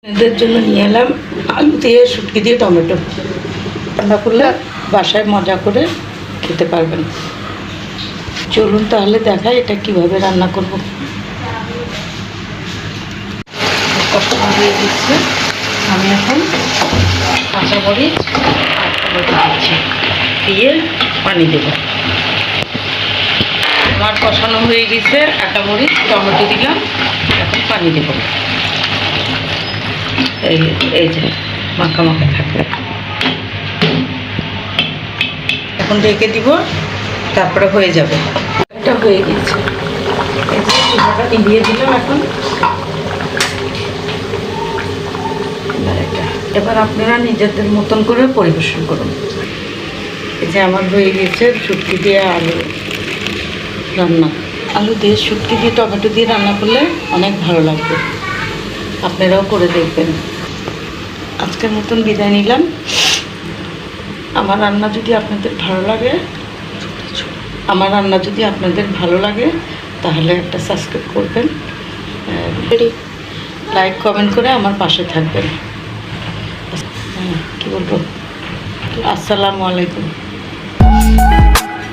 এদের জন্য নিয়ে এলাম আলু দিয়ে শুটকি দিয়ে টমেটো। রান্না করলে বাসায় মজা করে খেতে পারবেন। চলুন তাহলে দেখাই এটা কিভাবে রান্না করব। কষানো দিয়ে দিচ্ছে, আমি এখন কাঁচামরিচ আর টমেটো দিচ্ছি, দিয়ে পানি দেব। আমার কষানো হয়ে গেছে, কাঁচামরিচ টমেটো দিলাম, এখন পানি দেব। এই যে মাখা মাখা থাকবে, এখন ঢেকে দিব, তারপরে হয়ে যাবে। এটা হয়ে গেছে, এই যে চুলাটা নিভিয়ে দিলাম। এখন এবার আপনারা নিজেদের মতন করে পরিবেশন করুন। এই যে আমার হয়ে গেছে শুটকি দিয়ে আলু রান্না। আলু দিয়ে শুটকি দিয়ে টমেটো দিয়ে রান্না করলে অনেক ভালো লাগবে, আপনারাও করে দেখবেন। আজকের মতন বিদায় নিলাম। আমার রান্না যদি আপনাদের ভালো লাগে তাহলে একটা সাবস্ক্রাইব করবেন, লাইক কমেন্ট করে আমার পাশে থাকবেন। কি বলবো, আসসালামু আলাইকুম।